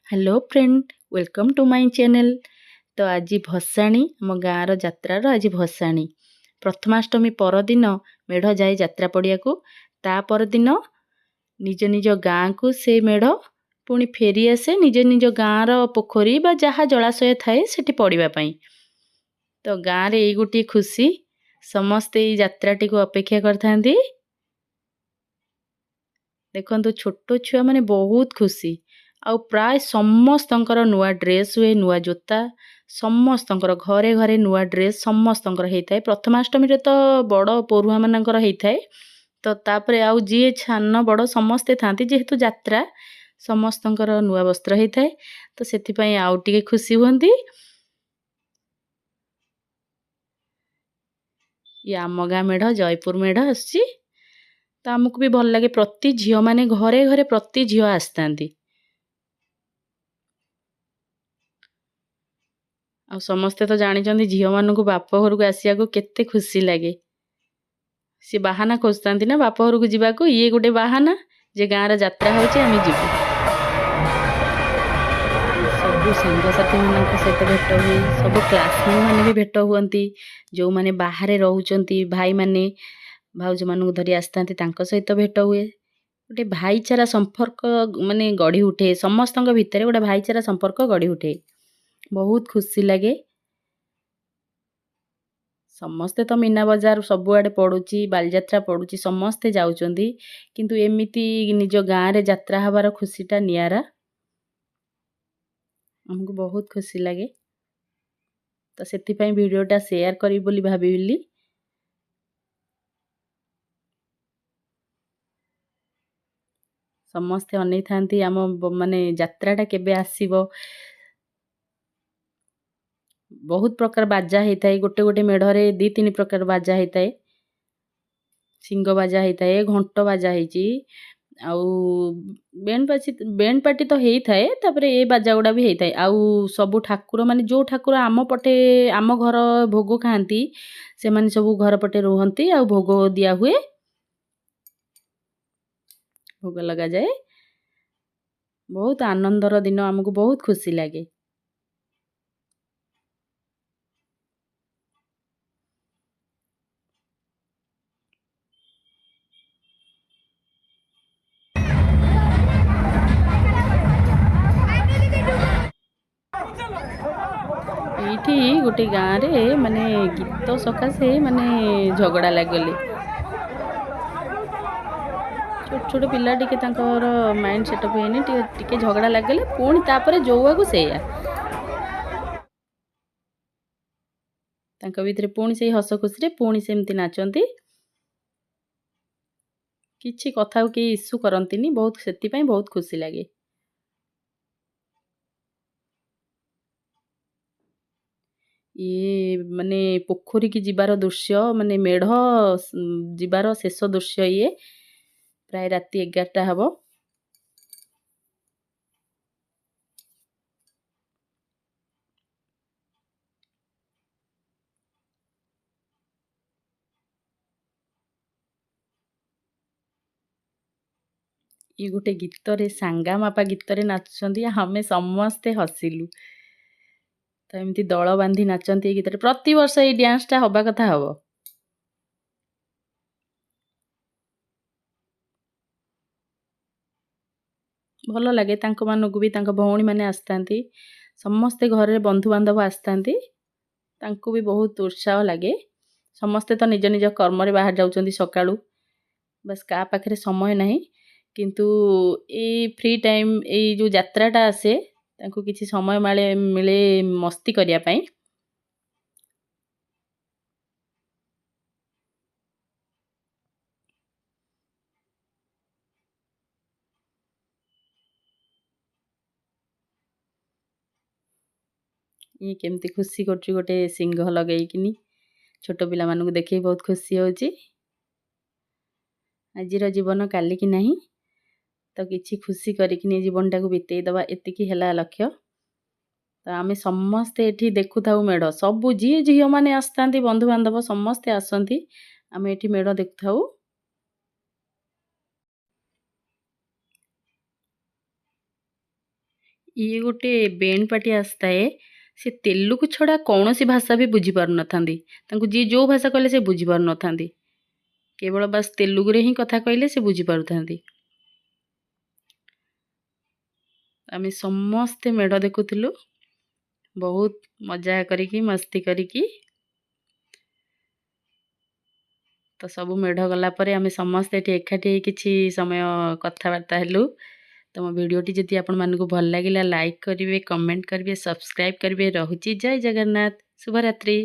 Hello friend, welcome to my channel. तो आज भसाणी आम गाँवर जात्रार आज भसाणी प्रथमाष्टमी परदिन मेढ़ जाए जात्रा पड़िया को ता परदिन निज निज गाँ को से मेढ़ पुणी फेरी आसे निज निज गाँवर पोखरी बा जहाँ जलाशय थाए सेठी पड़िबा पई। तो गाँव रे गोटे खुशी समस्ते ये जात्राटी को अपेक्षा करथांती। देखंतु छोट छुआ माने बहुत खुशी आउ प्राय समस्तंकर नुआ ड्रेस हुए नुआ जोता समस्तंकर घरे घरे नुआ ड्रेस समस्तंकर होता है। प्रथमाष्टमी रे तो बड़ परुआ मानकर होता है। तो तापरे आउ जी छान बड़ समस्ते थांती जेहेतु जात्रा समस्तंकर नुआ वस्त्र होता है। तो सेथिपई आउ टिके खुशी हुंती। ये आम गाँ मेढ़ जयपुर मेढ़ आसी तो आमको भी भल लगे प्रति झील माने घरे घरे प्रति झील आसतांती। आ समस्ते तो जानी झील मानू बाप घर को आसिया को केते खुशी लगे। सी बाहाना खोजता ना बाप घर को जीवा को ये गोटे बाहाना जे गाँव जात्रा होची आमे जीवु। सब सांगसाथी मान सहित भेट हुए सब क्लासमेट मैंने भी भेट हुंती जो मैंने बाहर रोचंती भाई माने भाउज मानू धरी आसता सहित भेट हुए। गोटे भाईचारा संपर्क माने गढ़ी उठे समस्त भितर गोटे भाईचारा संपर्क गढ़ी उठे बहुत खुशी लगे। समस्ते तो मीना बजार सबुआड़े पड़ुची बालजात्रा पड़ुची समस्ते जाउचंदी किंतु एमिति निज गाँव रे जात्रा हबार खुशीटा नियारा हमको बहुत खुशी लगे। तो सेथिपई वीडियोटा शेयर करी बोली भाबिली। समस्ते अनै थांती आम माने जात्राटा केबे आसीबो। बहुत प्रकार बाजा होता है गोटे गोटे मेढ़रे दी तीन प्रकार बाजा होता है। सिंग बाजा होता है घंट बाजा होती आउ बेंड पार्टी तो होता है तापरे ए बाजा गुड़ा भी होता है। आउ सबु ठाकुर माने जो ठाकुर आम पटे आम घर भोग खाती से माने सब घर पटे रुहंती आउ भोग दिया हुए भोग लगा जाए। बहुत आनंदर दिन आमको बहुत खुशी लगे। ये गोटे गाँव रे माने गीत सकाशे माने झगड़ा लगले छोट छोट पिला टिके माइंड सेटअप होनी टिके झगड़ा लगले पुणी तापर जोआ को सेया भितर पुणी से हस खुशी रे पुणी सेमती नाचंती किछि कथा के इश्यू करंतीनी बहुत सेति बहुत खुशी लगे। ये माने पोखरी की जीवार दृश्य माने मेढ़ जीवार शेष दृश्य ये प्राय राति 11टा हबो। ये गोटे गीत रे सांगा मापा गीत रे नाचुंदी हमें समस्ते हसिलु। तो एमती दल बांधी नाचंती गीत रे प्रति वर्ष ये डांसटा हवा कथा हबो। भल लगे तांको मानकु भी तांको भौणी माने आसतांती समस्ते घर बंधु बांधव आसतांती तांको भी बहुत उत्साह लगे। समस्ते तो निज निज कर्म रे बाहर जाउचंदी सकाळू बस का पाखरे समय नहीं किंतु ए फ्री टाइम ए जो यात्राटा आसे तांको किछि समय मिले मस्ती करिया पई। ये केमती खुशी करछु गोटे सिंह लगेइकिनी छोट पिला मानकु देखि बहुत खुशी होची। आजिर जीवन काली की नहीं तो किछि खुशी करिकिनी जीवनटा को बितेई दबा एतिकी हैला लक्ष्य। तो आमे समस्ते एठी देखु थाउ मेढ़ सबु जी झियो माने आसतांती बंधु बांधव समस्ते आसंती आमे एठी मेढ़ देखु थाउ। ଇଏ ଗୋଟେ ବେଣ୍ଡ ପାର୍ଟି ଆସିଥାଏ। ସେ ତେଲୁଗୁ ଛଡ଼ା କୌଣସି ଭାଷା ବି ବୁଝିପାରୁନଥାନ୍ତି। ତାଙ୍କୁ ଯିଏ ଯେଉଁ ଭାଷା କହିଲେ ସେ ବୁଝିପାରୁନଥାନ୍ତି। କେବଳ ବାସ୍ ତେଲୁଗୁରେ ହିଁ କଥା କହିଲେ ସେ ବୁଝିପାରୁଥାନ୍ତି। ଆମେ ସମସ୍ତେ ମେଢ଼ ଦେଖୁଥିଲୁ, ବହୁତ ମଜା କରିକି ମସ୍ତି କରିକି। ତ ସବୁ ମେଢ଼ ଗଲା ପରେ ଆମେ ସମସ୍ତେ ଏଠି ଏକାଠି ହେଇ କିଛି ସମୟ କଥାବାର୍ତ୍ତା ହେଲୁ। ତ ମୋ ଭିଡ଼ିଓଟି ଯଦି ଆପଣମାନଙ୍କୁ ଭଲ ଲାଗିଲା ଲାଇକ୍ କରିବେ, କମେଣ୍ଟ କରିବେ, ସବସ୍କ୍ରାଇବ୍ କରିବେ। ରହୁଛି, ଜୟ ଜଗନ୍ନାଥ, ଶୁଭରାତ୍ରି।